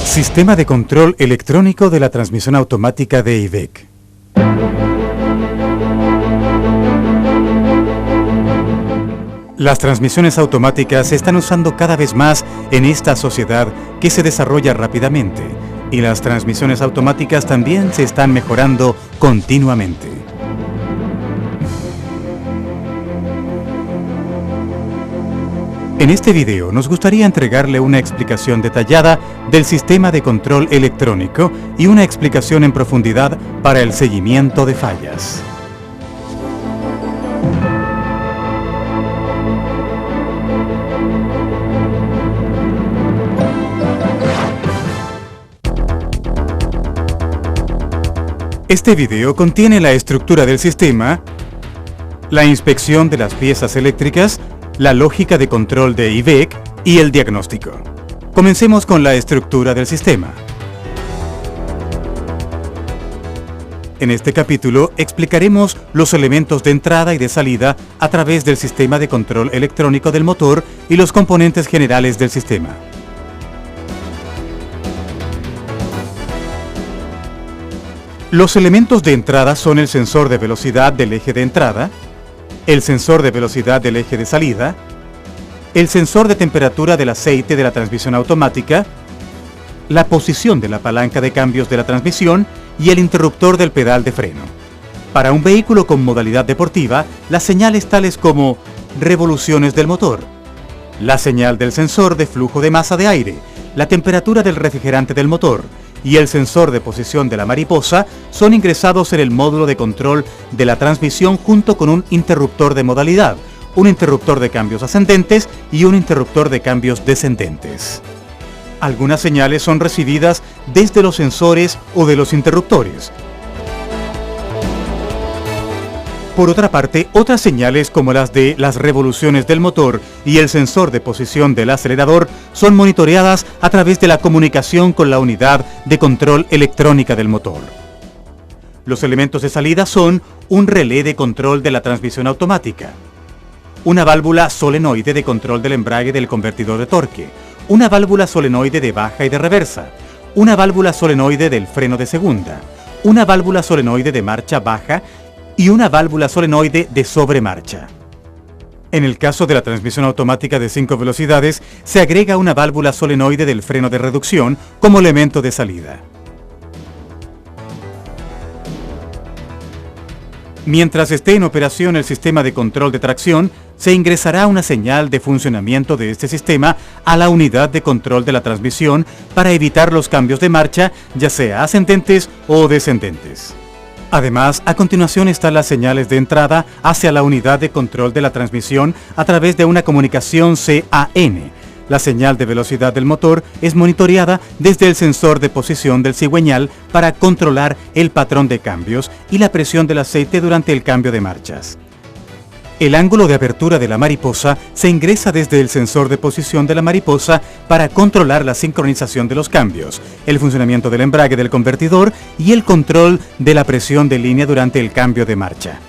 Sistema de control electrónico de la transmisión automática de IVEC. Las transmisiones automáticas se están usando cada vez más en esta sociedad que se desarrolla rápidamente, y las transmisiones automáticas también se están mejorando continuamente. En este video nos gustaría entregarle una explicación detallada del sistema de control electrónico y una explicación en profundidad para el seguimiento de fallas. Este video contiene la estructura del sistema, la inspección de las piezas eléctricas, la lógica de control de IVEC y el diagnóstico. Comencemos con la estructura del sistema. En este capítulo explicaremos los elementos de entrada y de salida a través del sistema de control electrónico del motor y los componentes generales del sistema. Los elementos de entrada son el sensor de velocidad del eje de entrada, el sensor de velocidad del eje de salida, el sensor de temperatura del aceite de la transmisión automática, la posición de la palanca de cambios de la transmisión y el interruptor del pedal de freno. Para un vehículo con modalidad deportiva, las señales tales como revoluciones del motor, la señal del sensor de flujo de masa de aire, la temperatura del refrigerante del motor y el sensor de posición de la mariposa son ingresados en el módulo de control de la transmisión junto con un interruptor de modalidad, un interruptor de cambios ascendentes y un interruptor de cambios descendentes. Algunas señales son recibidas desde los sensores o de los interruptores. Por otra parte, otras señales como las de las revoluciones del motor y el sensor de posición del acelerador son monitoreadas a través de la comunicación con la unidad de control electrónica del motor. Los elementos de salida son un relé de control de la transmisión automática, una válvula solenoide de control del embrague del convertidor de torque, una válvula solenoide de baja y de reversa, una válvula solenoide del freno de segunda, una válvula solenoide de marcha baja y una válvula solenoide de sobremarcha. En el caso de la transmisión automática de 5 velocidades, se agrega una válvula solenoide del freno de reducción como elemento de salida. Mientras esté en operación el sistema de control de tracción, se ingresará una señal de funcionamiento de este sistema a la unidad de control de la transmisión para evitar los cambios de marcha, ya sea ascendentes o descendentes. Además, a continuación están las señales de entrada hacia la unidad de control de la transmisión a través de una comunicación CAN. La señal de velocidad del motor es monitoreada desde el sensor de posición del cigüeñal para controlar el patrón de cambios y la presión del aceite durante el cambio de marchas. El ángulo de apertura de la mariposa se ingresa desde el sensor de posición de la mariposa para controlar la sincronización de los cambios, el funcionamiento del embrague del convertidor y el control de la presión de línea durante el cambio de marcha.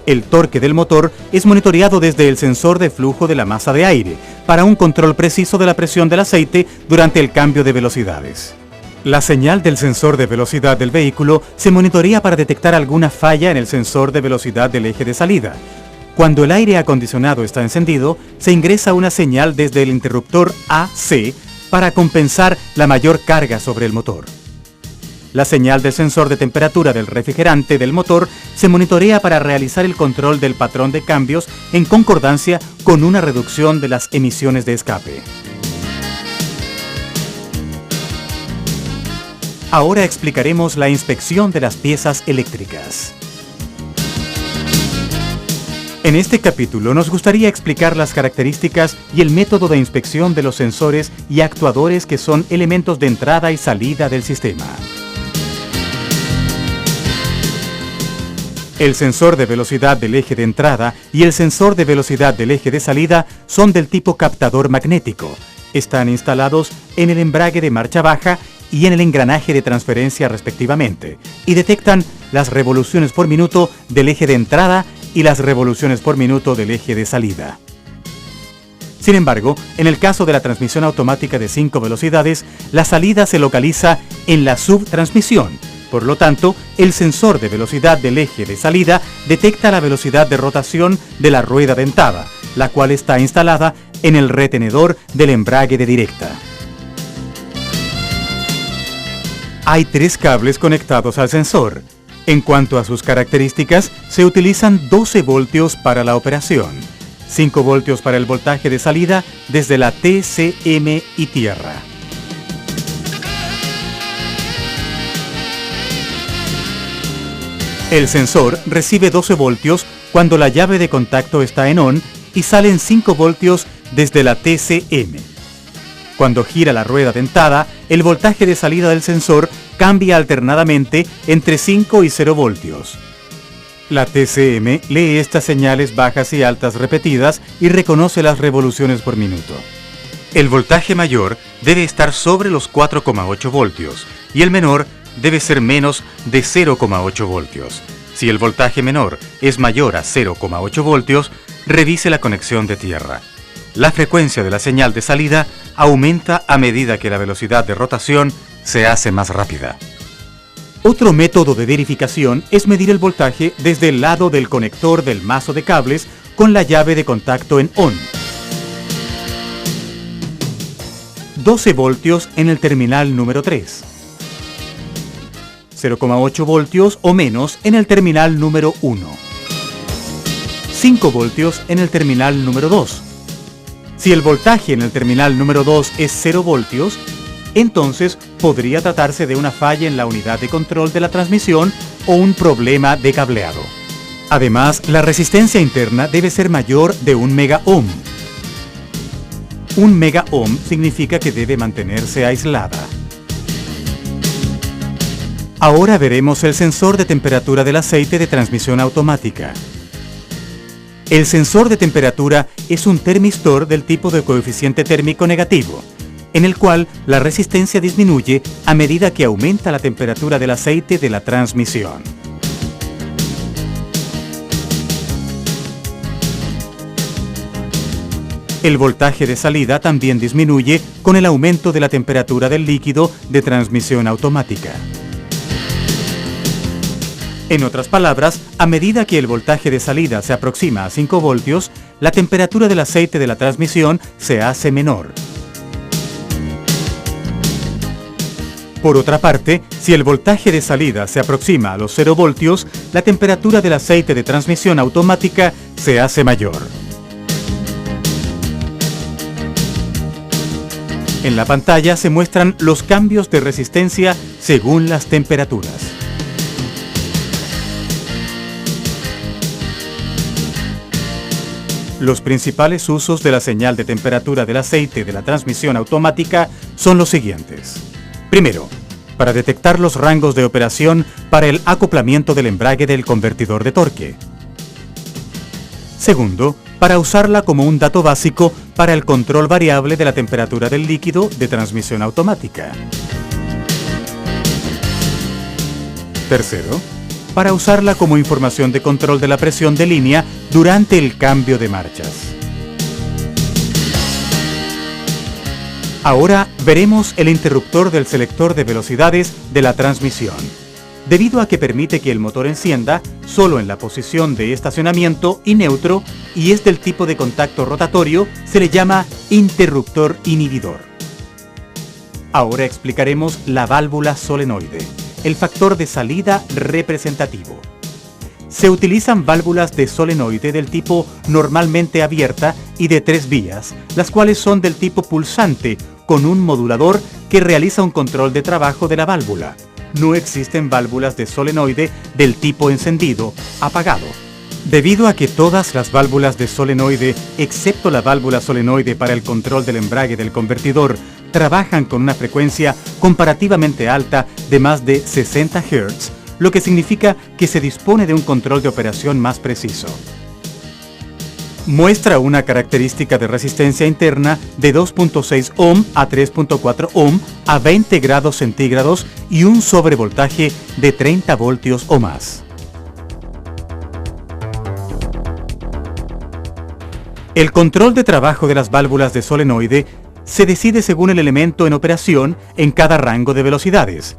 El torque del motor es monitoreado desde el sensor de flujo de la masa de aire para un control preciso de la presión del aceite durante el cambio de velocidades. La señal del sensor de velocidad del vehículo se monitorea para detectar alguna falla en el sensor de velocidad del eje de salida. Cuando el aire acondicionado está encendido, se ingresa una señal desde el interruptor AC para compensar la mayor carga sobre el motor. La señal del sensor de temperatura del refrigerante del motor se monitorea para realizar el control del patrón de cambios en concordancia con una reducción de las emisiones de escape. Ahora explicaremos la inspección de las piezas eléctricas. En este capítulo nos gustaría explicar las características y el método de inspección de los sensores y actuadores que son elementos de entrada y salida del sistema. El sensor de velocidad del eje de entrada y el sensor de velocidad del eje de salida son del tipo captador magnético. Están instalados en el embrague de marcha baja y en el engranaje de transferencia respectivamente, y detectan las revoluciones por minuto del eje de entrada y las revoluciones por minuto del eje de salida. Sin embargo, en el caso de la transmisión automática de 5 velocidades, la salida se localiza en la subtransmisión. Por lo tanto, el sensor de velocidad del eje de salida detecta la velocidad de rotación de la rueda dentada, la cual está instalada en el retenedor del embrague de directa. Hay 3 cables conectados al sensor. En cuanto a sus características, se utilizan 12 voltios para la operación, 5 voltios para el voltaje de salida desde la TCM y tierra. El sensor recibe 12 voltios cuando la llave de contacto está en ON y salen 5 voltios desde la TCM. Cuando gira la rueda dentada, el voltaje de salida del sensor cambia alternadamente entre 5 y 0 voltios. La TCM lee estas señales bajas y altas repetidas y reconoce las revoluciones por minuto. El voltaje mayor debe estar sobre los 4,8 voltios y el menor debe ser menos de 0,8 voltios. Si el voltaje menor es mayor a 0,8 voltios, revise la conexión de tierra. La frecuencia de la señal de salida aumenta a medida que la velocidad de rotación se hace más rápida. Otro método de verificación es medir el voltaje desde el lado del conector del mazo de cables con la llave de contacto en ON. 12 voltios en el terminal número 3. 0,8 voltios o menos en el terminal número 1. 5 voltios en el terminal número 2. Si el voltaje en el terminal número 2 es 0 voltios, entonces podría tratarse de una falla en la unidad de control de la transmisión o un problema de cableado. Además, la resistencia interna debe ser mayor de 1 megaohm. 1 megaohm significa que debe mantenerse aislada. Ahora veremos el sensor de temperatura del aceite de transmisión automática. El sensor de temperatura es un termistor del tipo de coeficiente térmico negativo, en el cual la resistencia disminuye a medida que aumenta la temperatura del aceite de la transmisión. El voltaje de salida también disminuye con el aumento de la temperatura del líquido de transmisión automática. En otras palabras, a medida que el voltaje de salida se aproxima a 5 voltios, la temperatura del aceite de la transmisión se hace menor. Por otra parte, si el voltaje de salida se aproxima a los 0 voltios, la temperatura del aceite de transmisión automática se hace mayor. En la pantalla se muestran los cambios de resistencia según las temperaturas. Los principales usos de la señal de temperatura del aceite de la transmisión automática son los siguientes. Primero, para detectar los rangos de operación para el acoplamiento del embrague del convertidor de torque. Segundo, para usarla como un dato básico para el control variable de la temperatura del líquido de transmisión automática. Tercero, para usarla como información de control de la presión de línea durante el cambio de marchas. Ahora veremos el interruptor del selector de velocidades de la transmisión. Debido a que permite que el motor encienda solo en la posición de estacionamiento y neutro y es del tipo de contacto rotatorio, se le llama interruptor inhibidor. Ahora explicaremos la válvula solenoide, el factor de salida representativo. Se utilizan válvulas de solenoide del tipo normalmente abierta y de 3 vías, las cuales son del tipo pulsante, con un modulador que realiza un control de trabajo de la válvula. No existen válvulas de solenoide del tipo encendido, apagado. Debido a que todas las válvulas de solenoide, excepto la válvula solenoide para el control del embrague del convertidor, trabajan con una frecuencia comparativamente alta de más de 60 Hz, lo que significa que se dispone de un control de operación más preciso. Muestra una característica de resistencia interna de 2.6 ohm a 3.4 ohm a 20 grados centígrados y un sobrevoltaje de 30 voltios o más. El control de trabajo de las válvulas de solenoide se decide según el elemento en operación en cada rango de velocidades.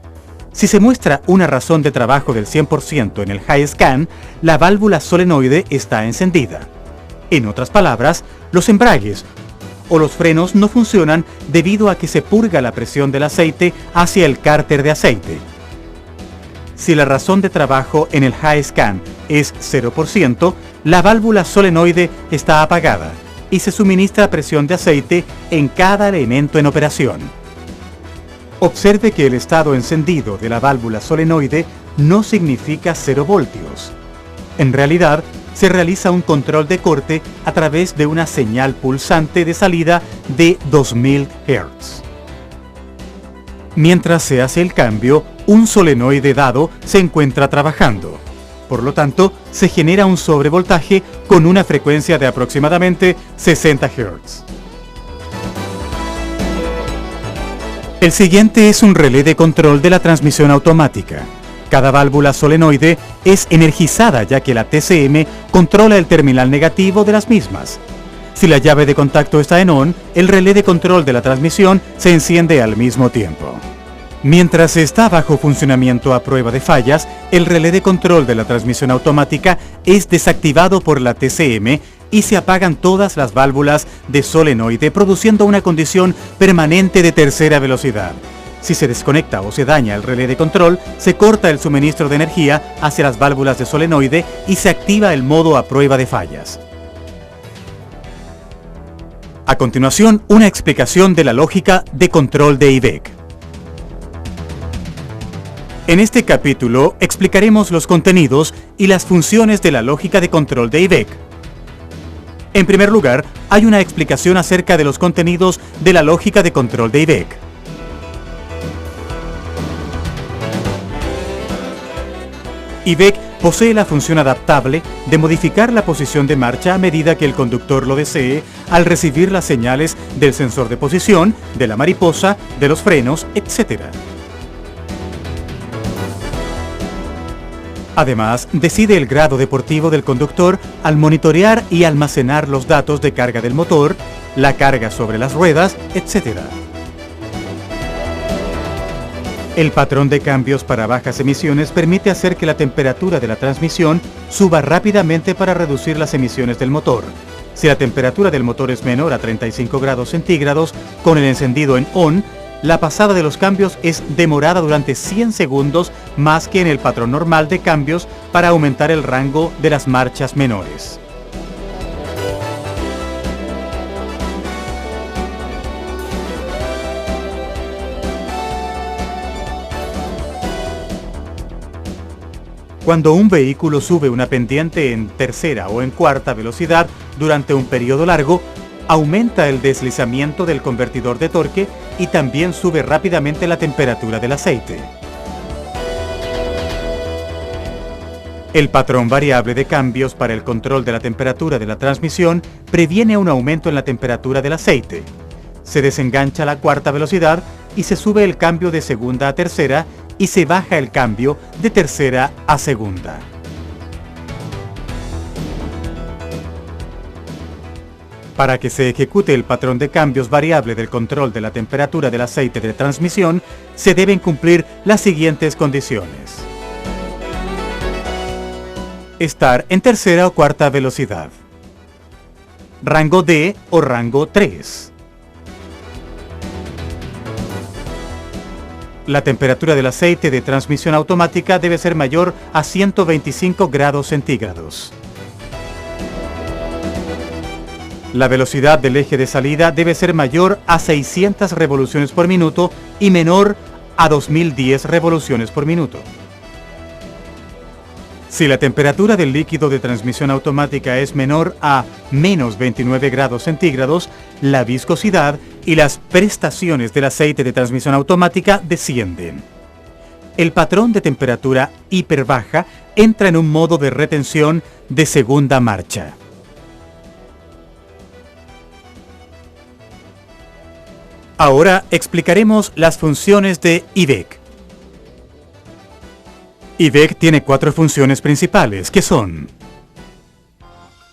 Si se muestra una razón de trabajo del 100% en el high scan, la válvula solenoide está encendida. En otras palabras, los embragues o los frenos no funcionan debido a que se purga la presión del aceite hacia el cárter de aceite. Si la razón de trabajo en el high scan es 0%, la válvula solenoide está apagada y se suministra presión de aceite en cada elemento en operación. Observe que el estado encendido de la válvula solenoide no significa 0 voltios. En realidad, se realiza un control de corte a través de una señal pulsante de salida de 2000 Hz. Mientras se hace el cambio, un solenoide dado se encuentra trabajando. Por lo tanto, se genera un sobrevoltaje con una frecuencia de aproximadamente 60 Hz. El siguiente es un relé de control de la transmisión automática. Cada válvula solenoide es energizada ya que la TCM controla el terminal negativo de las mismas. Si la llave de contacto está en ON, el relé de control de la transmisión se enciende al mismo tiempo. Mientras está bajo funcionamiento a prueba de fallas, el relé de control de la transmisión automática es desactivado por la TCM y se apagan todas las válvulas de solenoide, produciendo una condición permanente de tercera velocidad. Si se desconecta o se daña el relé de control, se corta el suministro de energía hacia las válvulas de solenoide y se activa el modo a prueba de fallas. A continuación, una explicación de la lógica de control de IVEC. En este capítulo explicaremos los contenidos y las funciones de la lógica de control de IVEC. En primer lugar, hay una explicación acerca de los contenidos de la lógica de control de IVEC. IVEC posee la función adaptable de modificar la posición de marcha a medida que el conductor lo desee al recibir las señales del sensor de posición, de la mariposa, de los frenos, etc. Además, decide el grado deportivo del conductor al monitorear y almacenar los datos de carga del motor, la carga sobre las ruedas, etc. El patrón de cambios para bajas emisiones permite hacer que la temperatura de la transmisión suba rápidamente para reducir las emisiones del motor. Si la temperatura del motor es menor a 35 grados centígrados, con el encendido en ON, la pasada de los cambios es demorada durante 100 segundos más que en el patrón normal de cambios para aumentar el rango de las marchas menores. Cuando un vehículo sube una pendiente en tercera o en cuarta velocidad durante un periodo largo, aumenta el deslizamiento del convertidor de torque y también sube rápidamente la temperatura del aceite. El patrón variable de cambios para el control de la temperatura de la transmisión previene un aumento en la temperatura del aceite. Se desengancha la cuarta velocidad y se sube el cambio de segunda a tercera y se baja el cambio de tercera a segunda. Para que se ejecute el patrón de cambios variable del control de la temperatura del aceite de transmisión, se deben cumplir las siguientes condiciones. Estar en tercera o cuarta velocidad. Rango D o rango 3. La temperatura del aceite de transmisión automática debe ser mayor a 125 grados centígrados. La velocidad del eje de salida debe ser mayor a 600 revoluciones por minuto y menor a 2010 revoluciones por minuto. Si la temperatura del líquido de transmisión automática es menor a menos 29 grados centígrados, la viscosidad y las prestaciones del aceite de transmisión automática descienden. el patrón de temperatura hiperbaja entra en un modo de retención de segunda marcha. Ahora explicaremos las funciones de IVEC. IVEC tiene 4 funciones principales, que son: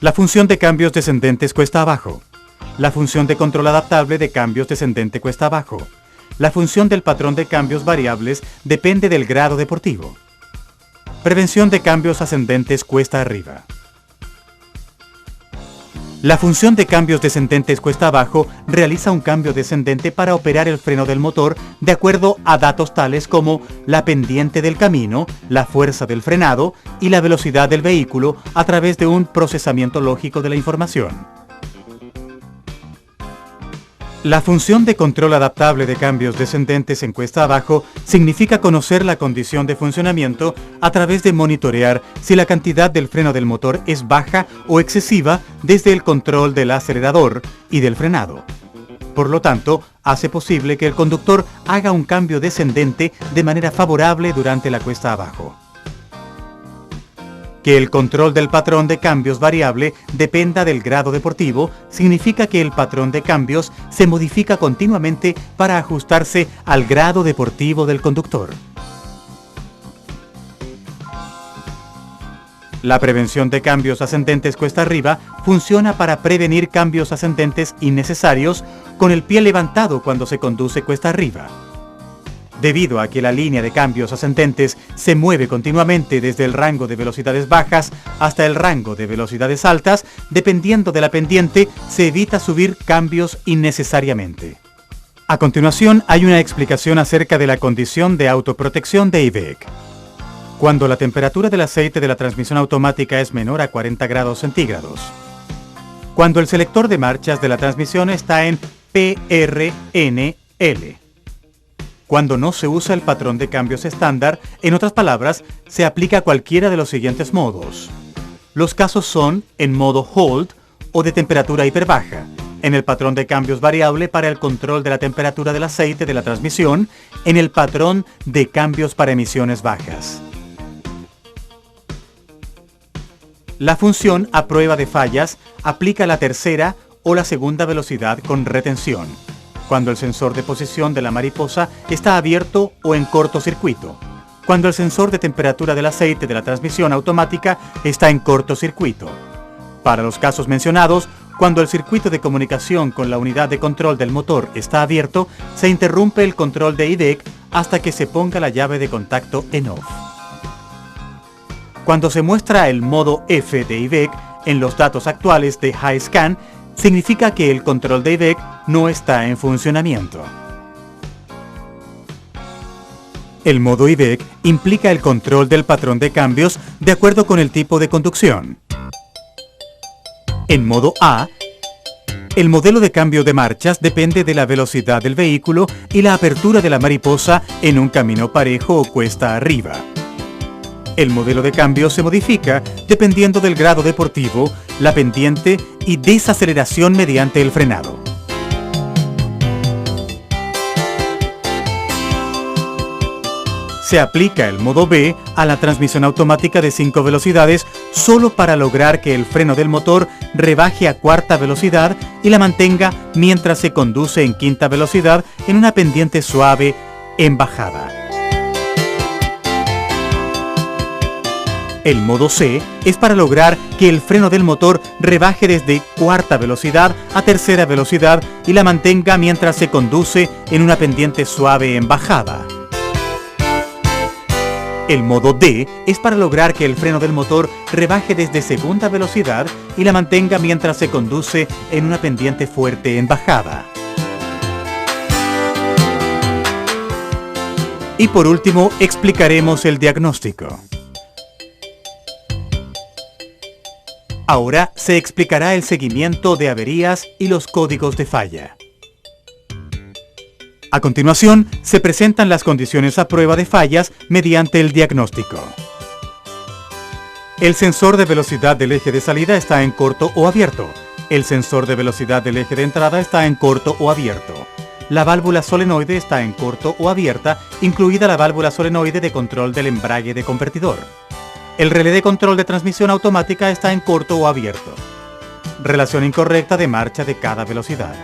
la función de cambios descendentes cuesta abajo, la función de control adaptable de cambios descendente cuesta abajo, la función del patrón de cambios variables depende del grado deportivo, prevención de cambios ascendentes cuesta arriba. La función de cambios descendentes cuesta abajo realiza un cambio descendente para operar el freno del motor de acuerdo a datos tales como la pendiente del camino, la fuerza del frenado y la velocidad del vehículo a través de un procesamiento lógico de la información. La función de control adaptable de cambios descendentes en cuesta abajo significa conocer la condición de funcionamiento a través de monitorear si la cantidad del freno del motor es baja o excesiva desde el control del acelerador y del frenado. Por lo tanto, hace posible que el conductor haga un cambio descendente de manera favorable durante la cuesta abajo. Que el control del patrón de cambios variable dependa del grado deportivo significa que el patrón de cambios se modifica continuamente para ajustarse al grado deportivo del conductor. La prevención de cambios ascendentes cuesta arriba funciona para prevenir cambios ascendentes innecesarios con el pie levantado cuando se conduce cuesta arriba. Debido a que la línea de cambios ascendentes se mueve continuamente desde el rango de velocidades bajas hasta el rango de velocidades altas, dependiendo de la pendiente, se evita subir cambios innecesariamente. A continuación, hay una explicación acerca de la condición de autoprotección de IVEC. Cuando la temperatura del aceite de la transmisión automática es menor a 40 grados centígrados. Cuando el selector de marchas de la transmisión está en PRNL. Cuando no se usa el patrón de cambios estándar, en otras palabras, se aplica cualquiera de los siguientes modos. Los casos son en modo hold o de temperatura hiperbaja, en el patrón de cambios variable para el control de la temperatura del aceite de la transmisión, en el patrón de cambios para emisiones bajas. La función a prueba de fallas aplica la tercera o la segunda velocidad con retención, cuando el sensor de posición de la mariposa está abierto o en cortocircuito, cuando el sensor de temperatura del aceite de la transmisión automática está en cortocircuito. Para los casos mencionados, cuando el circuito de comunicación con la unidad de control del motor está abierto, se interrumpe el control de IVEC hasta que se ponga la llave de contacto en off. Cuando se muestra el modo F de IVEC en los datos actuales de HiScan, significa que el control de IVEC no está en funcionamiento. El modo IVEC implica el control del patrón de cambios de acuerdo con el tipo de conducción. En modo A, el modelo de cambio de marchas depende de la velocidad del vehículo y la apertura de la mariposa en un camino parejo o cuesta arriba. El modelo de cambio se modifica dependiendo del grado deportivo, la pendiente y desaceleración mediante el frenado. Se aplica el modo B a la transmisión automática de 5 velocidades solo para lograr que el freno del motor rebaje a cuarta velocidad y la mantenga mientras se conduce en quinta velocidad en una pendiente suave en bajada. El modo C es para lograr que el freno del motor rebaje desde cuarta velocidad a tercera velocidad y la mantenga mientras se conduce en una pendiente suave en bajada. El modo D es para lograr que el freno del motor rebaje desde segunda velocidad y la mantenga mientras se conduce en una pendiente fuerte en bajada. Y por último, explicaremos el diagnóstico. Ahora se explicará el seguimiento de averías y los códigos de falla. A continuación, se presentan las condiciones a prueba de fallas mediante el diagnóstico. El sensor de velocidad del eje de salida está en corto o abierto. El sensor de velocidad del eje de entrada está en corto o abierto. la válvula solenoide está en corto o abierta, incluida la válvula solenoide de control del embrague de convertidor. El relé de control de transmisión automática está en corto o abierto. Relación incorrecta de marcha de cada velocidad.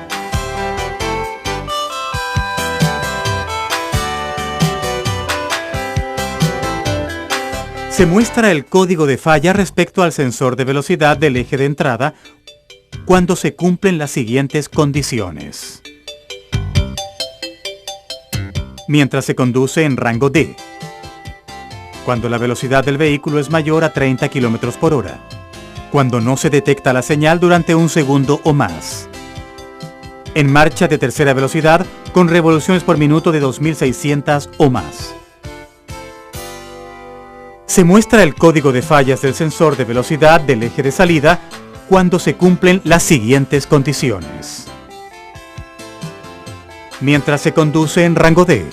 Se muestra el código de falla respecto al sensor de velocidad del eje de entrada cuando se cumplen las siguientes condiciones. Mientras se conduce en rango D. Cuando la velocidad del vehículo es mayor a 30 km por hora. Cuando no se detecta la señal durante un segundo o más. En marcha de tercera velocidad con revoluciones por minuto de 2600 o más. Se muestra el código de fallas del sensor de velocidad del eje de salida cuando se cumplen las siguientes condiciones. Mientras se conduce en rango D.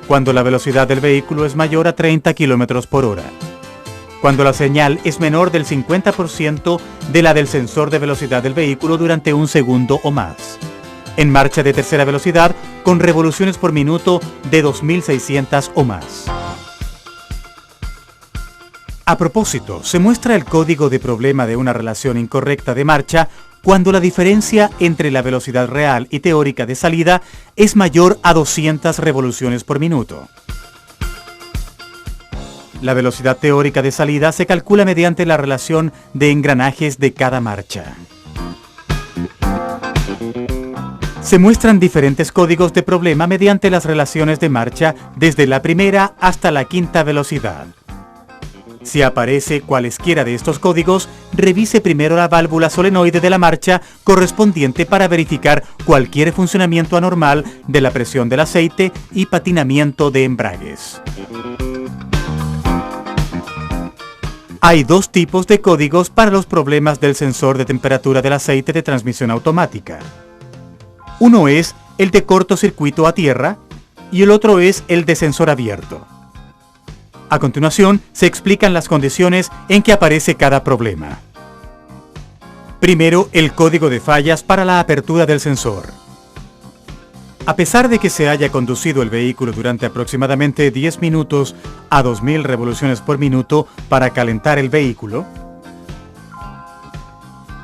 Cuando la velocidad del vehículo es mayor a 30 km por hora. Cuando la señal es menor del 50% de la del sensor de velocidad del vehículo durante un segundo o más. En marcha de tercera velocidad con revoluciones por minuto de 2600 o más. A propósito, se muestra el código de problema de una relación incorrecta de marcha cuando la diferencia entre la velocidad real y teórica de salida es mayor a 200 revoluciones por minuto. La velocidad teórica de salida se calcula mediante la relación de engranajes de cada marcha. Se muestran diferentes códigos de problema mediante las relaciones de marcha desde la primera hasta la quinta velocidad. Si aparece cualesquiera de estos códigos, revise primero la válvula solenoide de la marcha correspondiente para verificar cualquier funcionamiento anormal de la presión del aceite y patinamiento de embragues. Hay dos tipos de códigos para los problemas del sensor de temperatura del aceite de transmisión automática. Uno es el de cortocircuito a tierra y el otro es el de sensor abierto. A continuación, se explican las condiciones en que aparece cada problema. Primero, el código de fallas para la apertura del sensor. A pesar de que se haya conducido el vehículo durante aproximadamente 10 minutos a 2000 revoluciones por minuto para calentar el vehículo,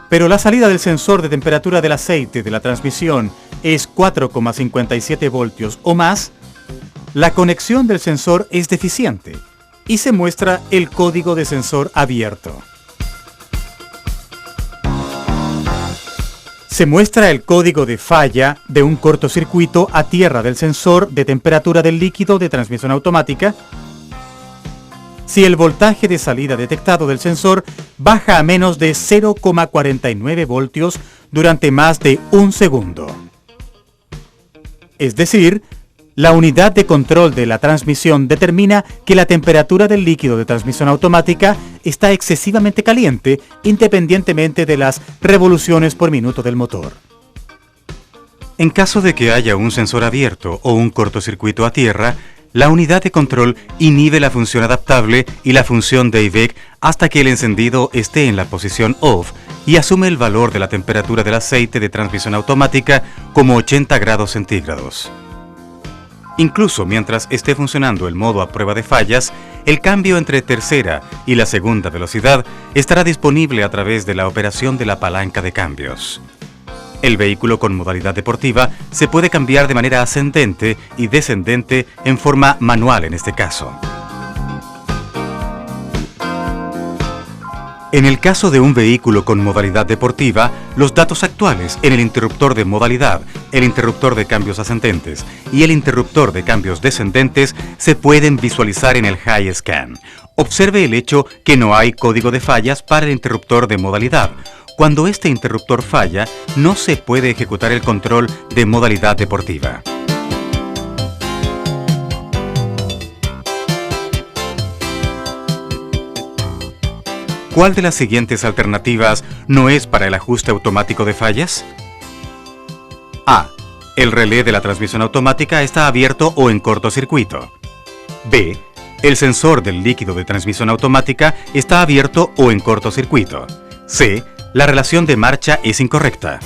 pero la salida del sensor de temperatura del aceite de la transmisión es 4,57 voltios o más, la conexión del sensor es deficiente y se muestra el código de sensor abierto. Se muestra el código de falla de un cortocircuito a tierra del sensor de temperatura del líquido de transmisión automática si el voltaje de salida detectado del sensor baja a menos de 0,49 voltios durante más de un segundo. Es decir, la unidad de control de la transmisión determina que la temperatura del líquido de transmisión automática está excesivamente caliente independientemente de las revoluciones por minuto del motor. En caso de que haya un sensor abierto o un cortocircuito a tierra, la unidad de control inhibe la función adaptable y la función de IVEC hasta que el encendido esté en la posición OFF y asume el valor de la temperatura del aceite de transmisión automática como 80 grados centígrados. Incluso mientras esté funcionando el modo a prueba de fallas, el cambio entre tercera y la segunda velocidad estará disponible a través de la operación de la palanca de cambios. El vehículo con modalidad deportiva se puede cambiar de manera ascendente y descendente en forma manual en este caso. En el caso de un vehículo con modalidad deportiva, los datos actuales en el interruptor de modalidad, el interruptor de cambios ascendentes y el interruptor de cambios descendentes se pueden visualizar en el High Scan. Observe el hecho que no hay código de fallas para el interruptor de modalidad. Cuando este interruptor falla, no se puede ejecutar el control de modalidad deportiva. ¿Cuál de las siguientes alternativas no es para el ajuste automático de fallas? A. El relé de la transmisión automática está abierto o en cortocircuito. B. El sensor del líquido de transmisión automática está abierto o en cortocircuito. C. La relación de marcha es incorrecta.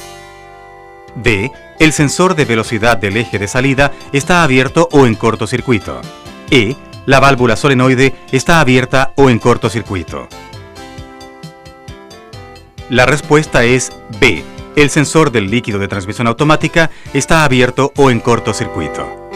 D. El sensor de velocidad del eje de salida está abierto o en cortocircuito. E. La válvula solenoide está abierta o en cortocircuito. La respuesta es B. El sensor del líquido de transmisión automática está abierto o en cortocircuito.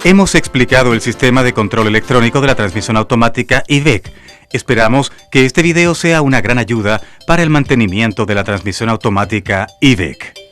Hemos explicado el sistema de control electrónico de la transmisión automática IVEC. Esperamos que este video sea una gran ayuda para el mantenimiento de la transmisión automática IVEC.